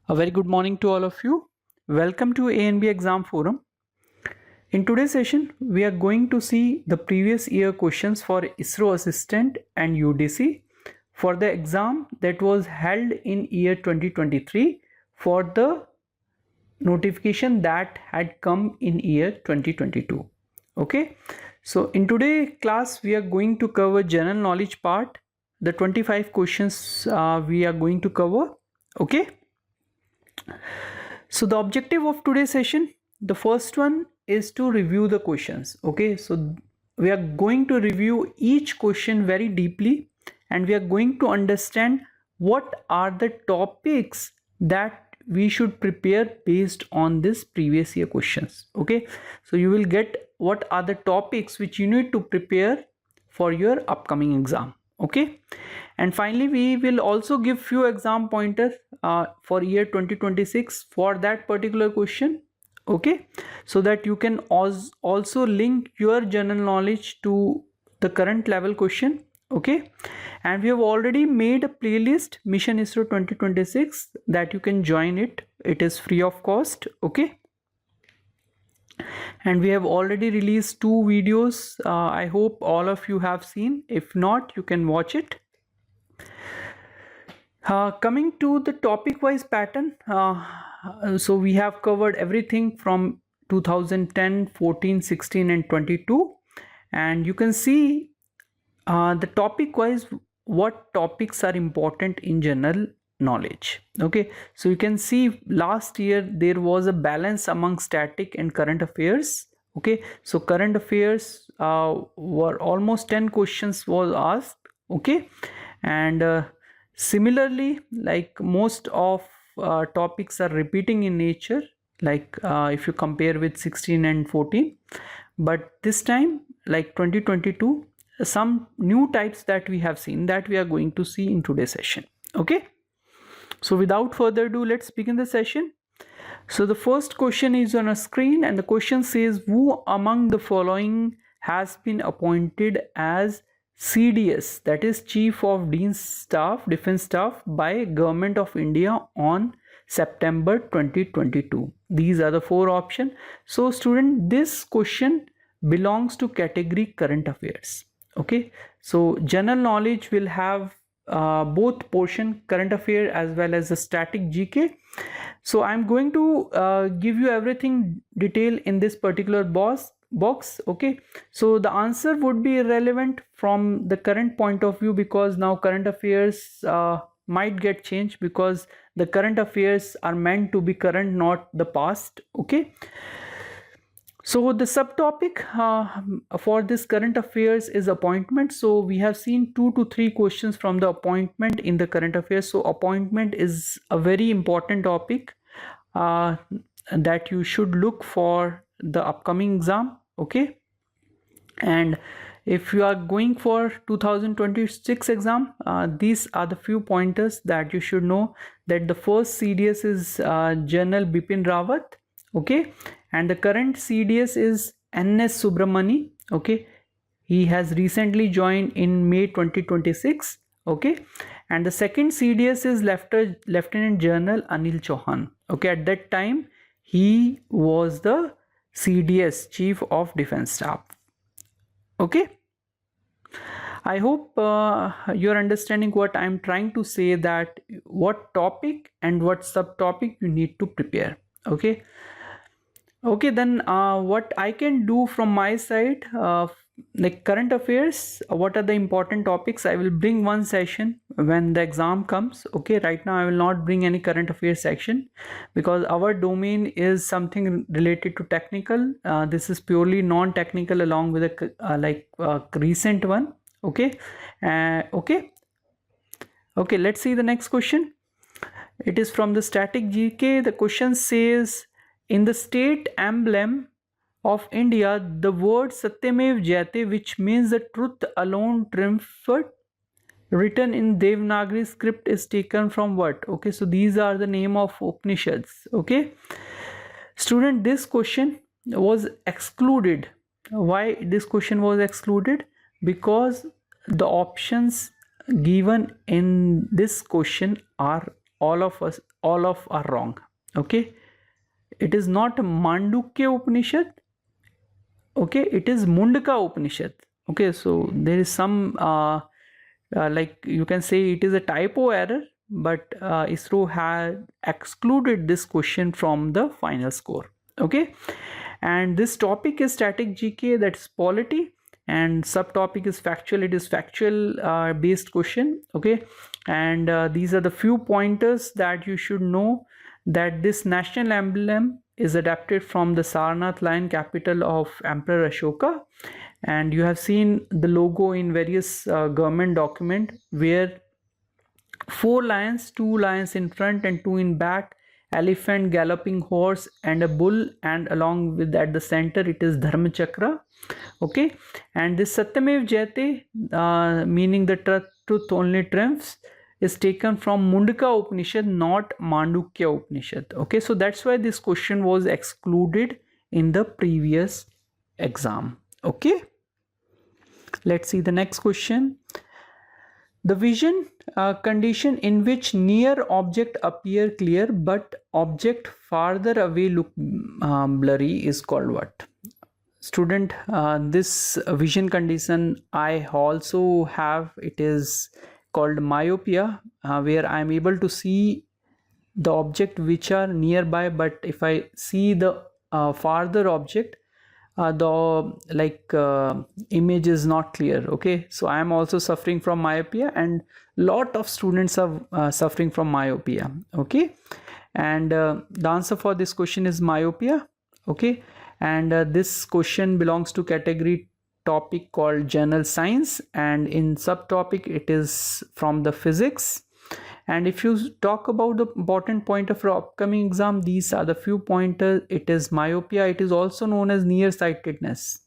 A very good morning to all of you. Welcome to ANB Exam Forum. In today's session, we are going to see the previous year questions for ISRO Assistant and UDC for the exam that was held in year 2023 for the notification that had come in year 2022. Okay, so in today's class, we are going to cover general knowledge part. The 25 questions we are going to cover. Okay. So the objective of today's session, the first one is to review the questions. Okay, so we are going to review each question very deeply and we are going to understand what are the topics that we should prepare based on this previous year questions. Okay, so you will get what are the topics which you need to prepare for your upcoming exam. Okay, and finally we will also give few exam pointers for year 2026 for that particular question. Okay, so that you can also link your general knowledge to the current level question. Okay, and we have already made a playlist Mission ISRO 2026 that you can join it. It is free of cost. Okay, and we have already released 2 videos. I hope all of you have seen. If not, you can watch it. Coming to the topic wise pattern, so we have covered everything from 2010, 14, 16 and 22, and you can see the topic wise what topics are important in general knowledge. Okay, so you can see last year there was a balance among static and current affairs. Okay, so current affairs were almost 10 questions was asked. Okay, and similarly, like most of topics are repeating in nature, like if you compare with 16 and 14, but this time like 2022, some new types that we have seen that we are going to see in today's session. Okay, so without further ado, let's begin the session. So the first question is on a screen and the question says, who among the following has been appointed as CDS, that is Chief of Dean's Staff, Defense Staff by Government of India on September 2022. These are the 4 options. So student, this question belongs to category current affairs. Okay, so general knowledge will have both portion current affair as well as the static GK. So I'm going to give you everything detail in this particular box. Okay, so the answer would be irrelevant from the current point of view because now current affairs might get changed because the current affairs are meant to be current, not the past. Okay, so the subtopic for this current affairs is appointment. So we have seen 2 to 3 questions from the appointment in the current affairs. So appointment is a very important topic that you should look for the upcoming exam. Okay, and if you are going for 2026 exam, these are the few pointers that you should know. That the first CDS is General Bipin Rawat. Okay, and the current CDS is NS Subramani. Okay, he has recently joined in May 2026. Okay, and the second CDS is Lieutenant General Anil Chauhan. Okay, at that time he was the CDS, Chief of Defense Staff. Okay, I hope you're understanding what I'm trying to say, that what topic and what subtopic you need to prepare. Okay, then what I can do from my side, like current affairs, what are the important topics? I will bring one session when the exam comes. Okay, right now I will not bring any current affairs section because our domain is something related to technical. This is purely non-technical along with a recent one. Okay, okay, let's see the next question. It is from the static GK. The question says, in the state emblem of India, the word Satyamev Jayate, which means the truth alone triumphs, written in Devanagari script, is taken from what? Okay, so these are the name of Upanishads. Okay, student, this question was excluded. Why this question was excluded? Because the options given in this question are all all of are wrong. Okay, it is not Mandukya Upanishad. Okay, it is Mundaka Upanishad. Okay, so there is some like you can say it is a typo error, but ISRO had excluded this question from the final score. Okay, and this topic is static GK, that's polity, and subtopic is factual. It is factual based question. Okay, and these are the few pointers that you should know, that this national emblem is adapted from the Sarnath lion, capital of Emperor Ashoka, and you have seen the logo in various government document where 4 lions, 2 lions in front and 2 in back, elephant, galloping horse, and a bull, and along with at the center it is Dharma Chakra. Okay, and this Satyamev Jayate, meaning the truth only triumphs, is taken from Mundaka Upanishad, not Mandukya Upanishad. Okay, so that's why this question was excluded in the previous exam. Okay, let's see the next question. The vision condition in which near object appear clear but object farther away look blurry is called what? Student, this vision condition I also have. It is called myopia, where I am able to see the object which are nearby, but if I see the farther object, the image is not clear. Okay, so I am also suffering from myopia, and lot of students are suffering from myopia. Okay, and the answer for this question is myopia. Okay, and this question belongs to category topic called general science, and in subtopic it is from the physics. And if you talk about the important point of your upcoming exam, these are the few pointers. It is myopia. It is also known as nearsightedness.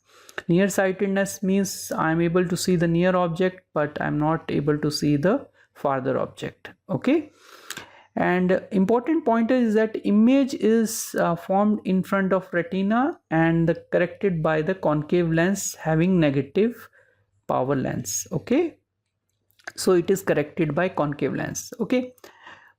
Nearsightedness means I am able to see the near object, but I am not able to see the farther object. Okay, and important pointer is that image is formed in front of retina and corrected by the concave lens having negative power lens. Okay, so it is corrected by concave lens. Okay,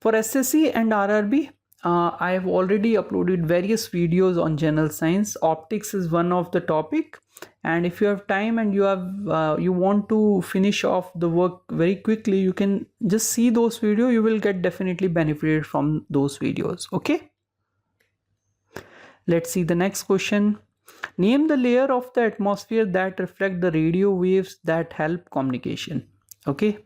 for SSC and RRB, I have already uploaded various videos on general science. Optics is one of the topic, and if you have time and you want to finish off the work very quickly, you can just see those videos. You will get definitely benefited from those videos. Okay, let's see the next question. Name the layer of the atmosphere that reflect the radio waves that help communication. Okay,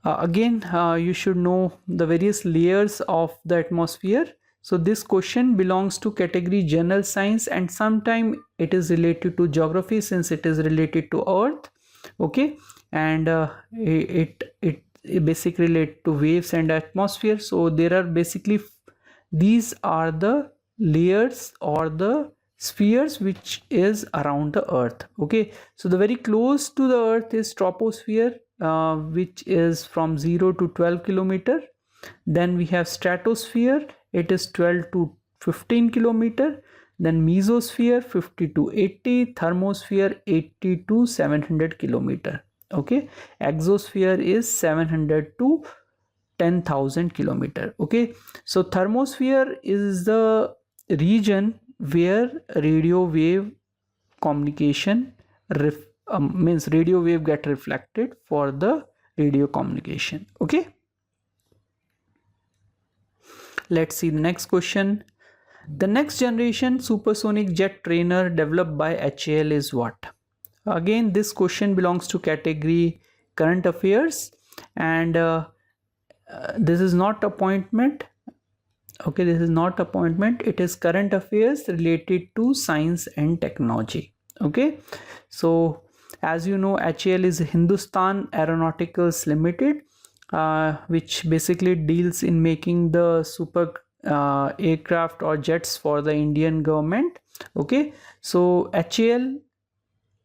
again you should know the various layers of the atmosphere. So this question belongs to category general science, and sometime it is related to geography since it is related to earth. Okay, and it basically relate to waves and atmosphere. So there are basically these are the layers or the spheres which is around the earth. Okay, so the very close to the earth is troposphere, which is from 0 to 12 kilometer. Then we have stratosphere, it is 12 to 15 kilometer. Then mesosphere 50 to 80, thermosphere 80 to 700 kilometer. Okay, exosphere is 700 to 10,000 kilometer. Okay, so thermosphere is the region where radio wave communication means radio wave get reflected for the radio communication. Okay, let's see the next question. The next generation supersonic jet trainer developed by HAL is what? Again, this question belongs to category current affairs, and this is not appointment. Okay, this is not appointment, it is current affairs related to science and technology. Okay, so as you know, HAL is Hindustan Aeronauticals Limited, which basically deals in making the super aircraft or jets for the Indian government. Okay, so HAL,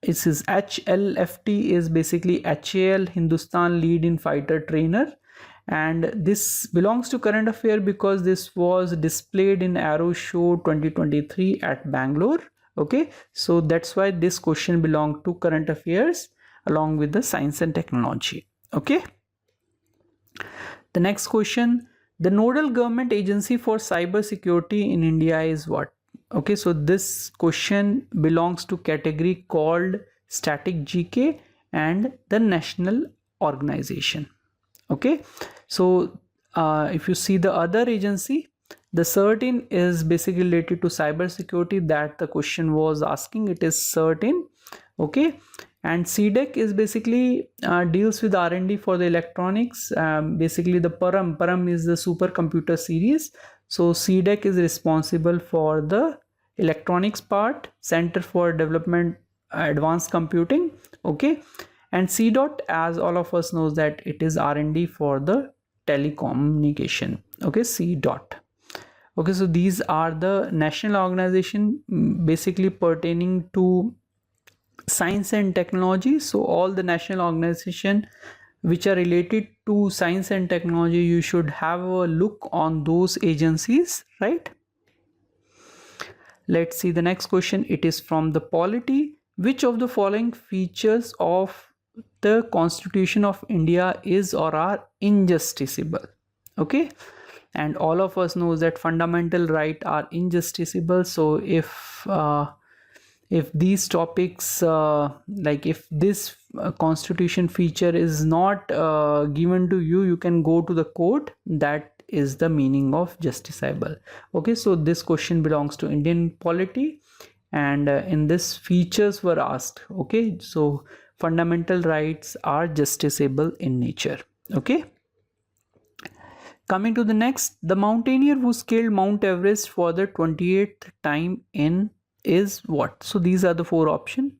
this is HLFT is basically HAL Hindustan Lead in Fighter Trainer, and this belongs to current affair because this was displayed in Aero Show 2023 at Bangalore. Okay, so that's why this question belongs to current affairs along with the science and technology. Okay, the next question. The nodal government agency for cyber security in India is what? Okay, so this question belongs to category called static GK and the national organization. Okay, so if you see the other agency, the CERT-in is basically related to cyber security that the question was asking. It is CERT-in. Okay, and CDEC is basically deals with R&D for the electronics. Basically the Param is the supercomputer series. So CDEC is responsible for the electronics part, Center for Development Advanced Computing. Okay, and C dot, as all of us knows, that it is R&D for the telecommunication. Okay, C dot. Okay, so these are the national organization basically pertaining to science and technology. So all the national organization which are related to science and technology, you should have a look on those agencies, right? Let's see the next question. It is from the polity. Which of the following features of the Constitution of India is or are injusticiable? Okay, and all of us knows that fundamental rights are injusticiable. So if these topics like if this constitution feature is not given to you, you can go to the court. That is the meaning of justiciable. Okay, so this question belongs to Indian polity, and in this features were asked. Okay, so fundamental rights are justiciable in nature. Okay, coming to the next, the mountaineer who scaled Mount Everest for the 28th time in is what? So these are the four options.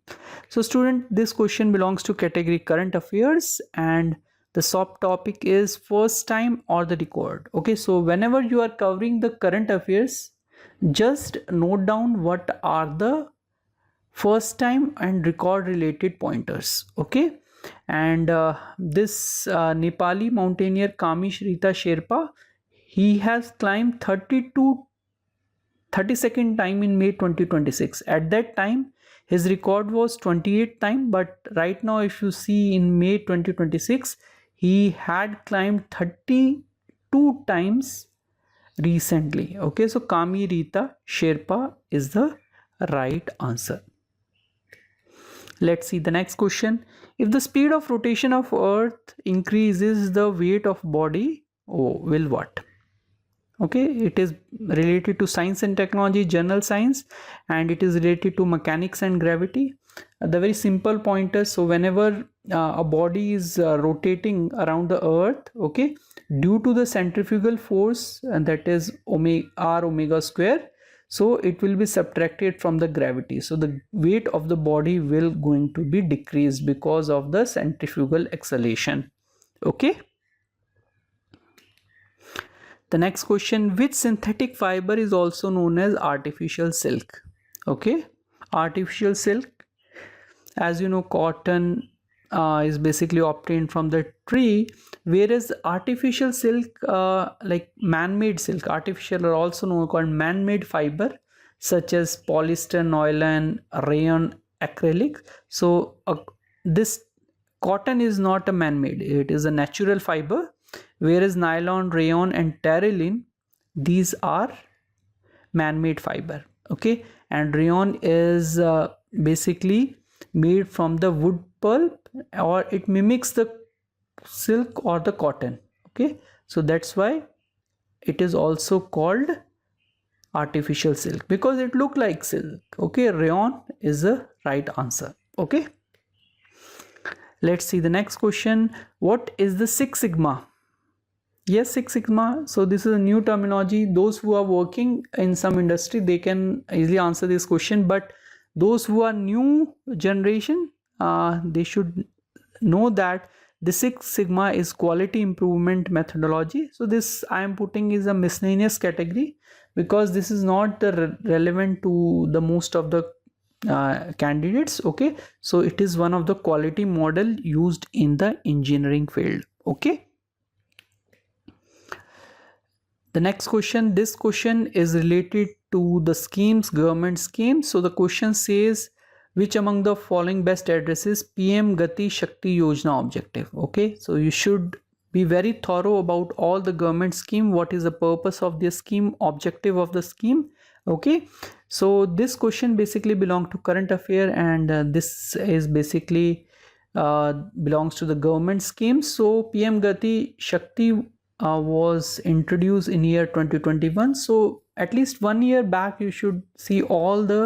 So student, this question belongs to category current affairs, and the subtopic is first time or the record. Okay, so whenever you are covering the current affairs, just note down what are the first time and record related pointers. Okay, and this Nepali mountaineer Kamish Rita Sherpa, he has climbed 32nd time in May 2026. At that time his record was 28th time, but right now if you see in May 2026, he had climbed 32 times recently. Okay, so Kami Rita Sherpa is the right answer. Let's see the next question. If the speed of rotation of Earth increases the weight of body, will what? Okay, it is related to science and technology, general science, and it is related to mechanics and gravity. The very simple pointers. So whenever a body is rotating around the Earth, okay, due to the centrifugal force, and that is omega square, so it will be subtracted from the gravity. So the weight of the body will going to be decreased because of the centrifugal acceleration. Okay. The next question, which synthetic fiber is also known as artificial silk? Okay, artificial silk, as you know, cotton is basically obtained from the tree, whereas artificial silk, like man-made silk, artificial are also known called man-made fiber, such as polyester, nylon, rayon, acrylic. So this cotton is not a man-made, it is a natural fiber, whereas nylon, rayon and terylene, these are man-made fiber. Okay, and rayon is basically made from the wood pulp, or it mimics the silk or the cotton. Okay, so that's why it is also called artificial silk, because it look like silk. Okay, rayon is the right answer. Okay, let's see the next question. What is the Six Sigma? Yes, Six Sigma. So this is a new terminology. Those who are working in some industry, they can easily answer this question, but those who are new generation, they should know that the Six Sigma is quality improvement methodology. So this I am putting is a miscellaneous category, because this is not relevant to the most of the candidates. Okay, so it is one of the quality model used in the engineering field. Okay. The next question, this question is related to the schemes, government schemes. So the question says, which among the following best addresses PM Gati Shakti Yojana objective? Okay, so you should be very thorough about all the government scheme, what is the purpose of this scheme, objective of the scheme. Okay, so this question basically belong to current affair, and this is basically belongs to the government scheme. So PM Gati Shakti was introduced in year 2021. So at least 1 year back you should see all the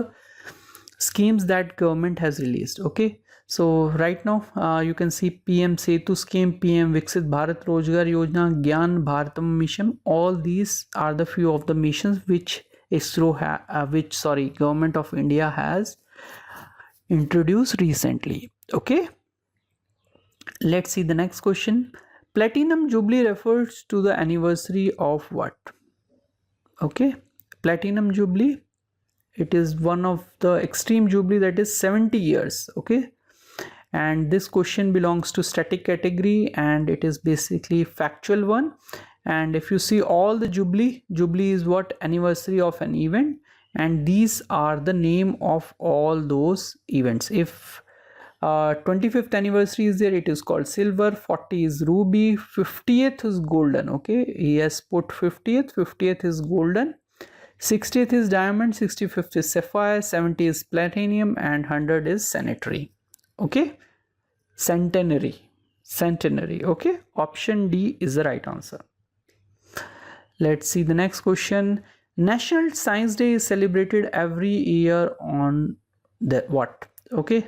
schemes that government has released. Okay, so right now you can see PM Setu scheme, PM Viksit Bharat Rozgar Yojana, Gyan Bharatam mission. All these are the few of the missions which government of India has introduced recently. Okay, let's see the next question. Platinum Jubilee refers to the anniversary of what? Okay, Platinum Jubilee, it is one of the extreme jubilee, that is 70 years. Okay, and this question belongs to static category, and it is basically factual one. And if you see all the jubilee is what? Anniversary of an event, and these are the name of all those events. If 25th anniversary is there, it is called silver, 40 is ruby, 50th is golden. Okay, he has put 50th is golden, 60th is diamond, 65th is sapphire, 70 is platinum, and 100 is sanitary. Okay, centenary. Okay, option D is the right answer. Let's see the next question. National Science Day is celebrated every year on the what? Okay,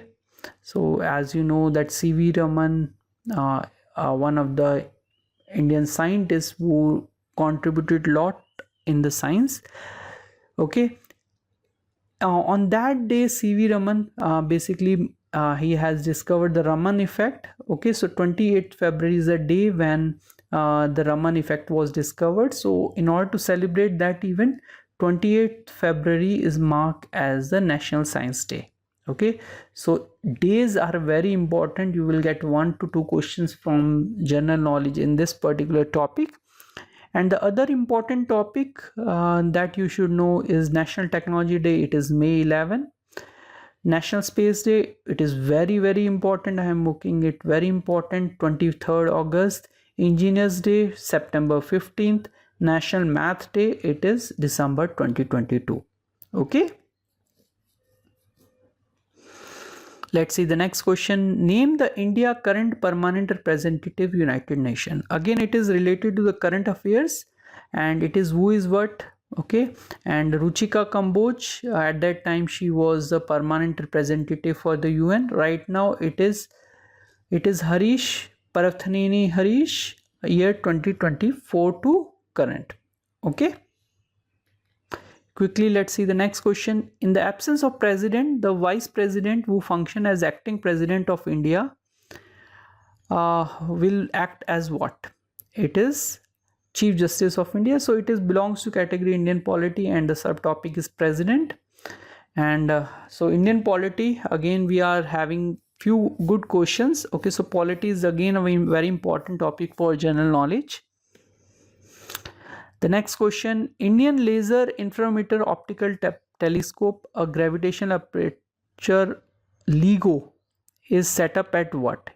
so as you know that CV Raman, one of the Indian scientists who contributed a lot in the science. Okay, on that day CV Raman basically he has discovered the Raman effect. Okay, so 28th February is the day when the Raman effect was discovered. So in order to celebrate that event, 28th February is marked as the National Science Day. Okay, so days are very important. You will get 1 to 2 questions from general knowledge in this particular topic. And the other important topic that you should know is National Technology Day. It is May 11. National Space Day, it is very, very important. I am making it very important, 23rd August. Engineers Day, September 15th. National Math Day, it is December 2022. Okay. Let's see the next question. Name the India current permanent representative United Nations. Again, it is related to the current affairs, and it is who is what. Okay, and Ruchika Kamboj, at that time she was the permanent representative for the UN. Right now it is Harish Parathaneni Harish, year 2024 to current. Okay, quickly let's see the next question. In the absence of president, the vice president who function as acting president of India will act as what? It is Chief Justice of India. So it is belongs to category Indian polity, and the subtopic is president. And so Indian polity, again we are having few good questions. Okay, so polity is again a very important topic for general knowledge. The next question, Indian laser interferometer optical telescope, a gravitational aperture LIGO, is set up at what?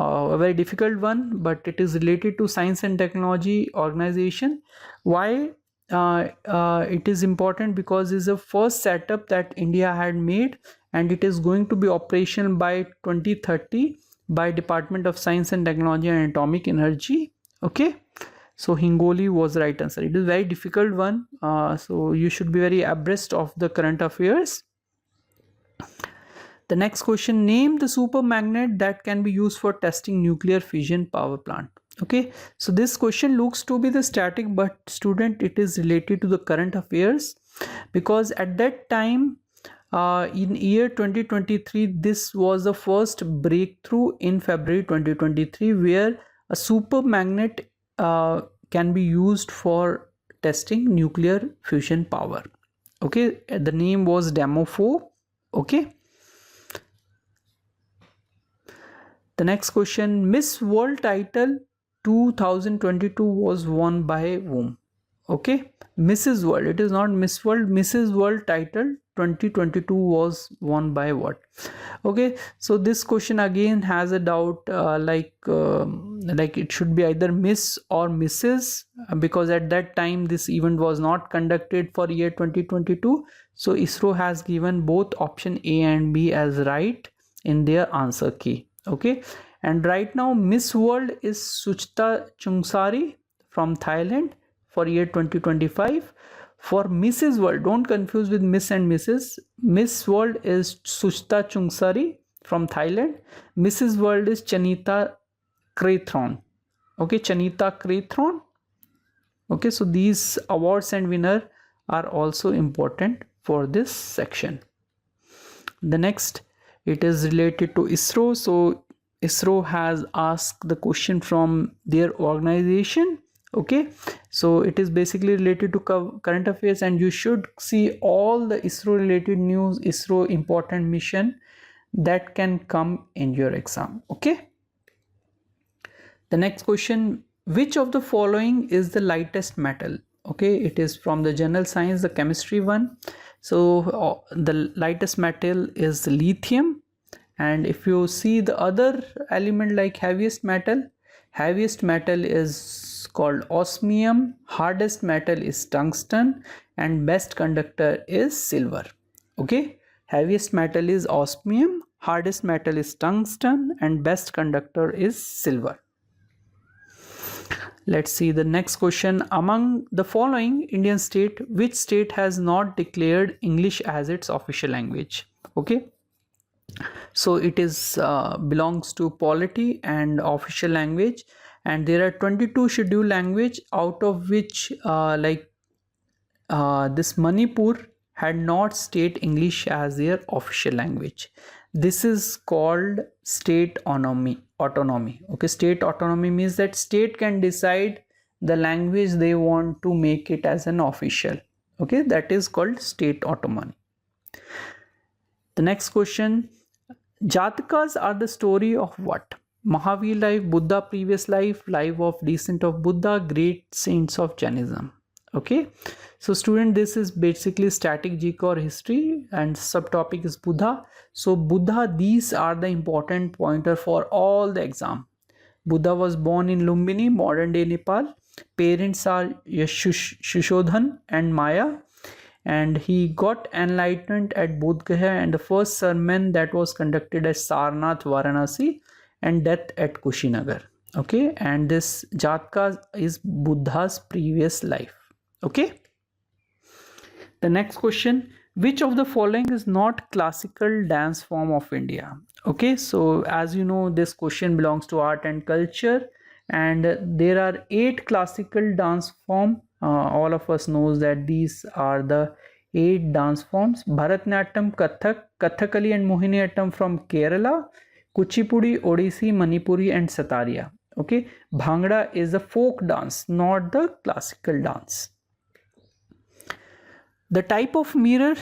A very difficult one, but it is related to Science and Technology Organization. Why it is important? Because it is the first setup that India had made, and it is going to be operational by 2030 by Department of Science and Technology and Atomic Energy. Okay, so Hingoli was the right answer. It is a very difficult one, so you should be very abreast of the current affairs. The next question, name the super magnet that can be used for testing nuclear fission power plant. Okay, so this question looks to be the static, but student, it is related to the current affairs, because at that time in year 2023, this was the first breakthrough in February 2023 where a super magnet can be used for testing nuclear fusion power. Okay, the name was Demo 4. Okay, the next question, Miss World title 2022 was won by whom? Okay, Mrs. World. It is not Miss World. Mrs. World title 2022 was won by what? Okay, so this question again has a doubt, like it should be either Miss or Mrs. Because at that time this event was not conducted for year 2022. So ISRO has given both option A and B as right in their answer key. Okay, and right now Miss World is Suchta Chungsari from Thailand for year 2025. For Mrs. World, don't confuse with Miss and Mrs. Miss World is Suchta Chungsari from Thailand. Mrs. World is Chanita Krathron. Okay, Chanita Krathron. Okay, so these awards and winner are also important for this section. The next, it is related to ISRO. So ISRO has asked the question from their organization. Okay, so it is basically related to current affairs, and you should see all the ISRO related news, ISRO important mission that can come in your exam. Okay, the next question, which of the following is the lightest metal? Okay, it is from the general science, the chemistry one. So the lightest metal is lithium. And if you see the other element like heaviest metal is called osmium, hardest metal is tungsten, and best conductor is silver. Okay, heaviest metal is osmium, hardest metal is tungsten, and best conductor is silver. Let's see the next question. Among the following Indian state, which state has not declared English as its official language? Okay, so it is belongs to polity and official language, and there are 22 scheduled language, out of which this Manipur had not state English as their official language. This is called state autonomy. Okay, state autonomy means that state can decide the language they want to make it as an official. Okay, that is called state autonomy. The next question, Jatakas are the story of what? Mahavir life, Buddha previous life, life of descent of Buddha, great saints of Jainism. Okay, so student, this is basically static GK or history, and subtopic is Buddha. So Buddha, these are the important pointer for all the exam. Buddha was born in Lumbini, modern day Nepal. Parents are Shushodhan and Maya, and he got enlightenment at Bodh Gaya, and the first sermon that was conducted at Sarnath, Varanasi, and death at Kushinagar. Okay, and this Jataka is Buddha's previous life. Okay, the next question, which of the following is not classical dance form of India? Okay, so as you know, this question belongs to art and culture, and there are 8 classical dance form. All of us knows that these are the 8 dance forms: Bharatanatyam, Kathak, Kathakali and Mohiniyattam from Kerala, Kuchipudi, Odissi, Manipuri and Satariya. Okay, Bhangra is a folk dance, not the classical dance. The type of mirror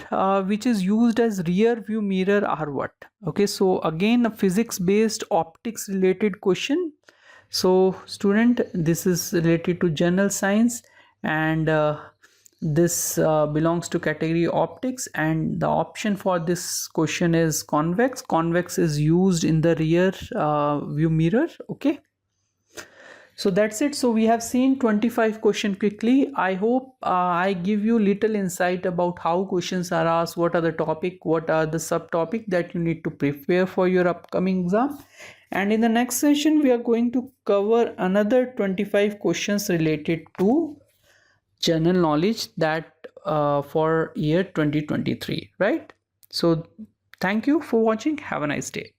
which is used as rear view mirror are what? Okay, so again a physics based optics related question. So student, this is related to general science, and this belongs to category optics, and the option for this question is convex. Convex is used in the rear view mirror. Okay, so that's it. So we have seen 25 questions quickly. I hope I give you little insight about how questions are asked, what are the topic, what are the subtopic that you need to prepare for your upcoming exam. And in the next session, we are going to cover another 25 questions related to general knowledge that for year 2023, right? So thank you for watching. Have a nice day.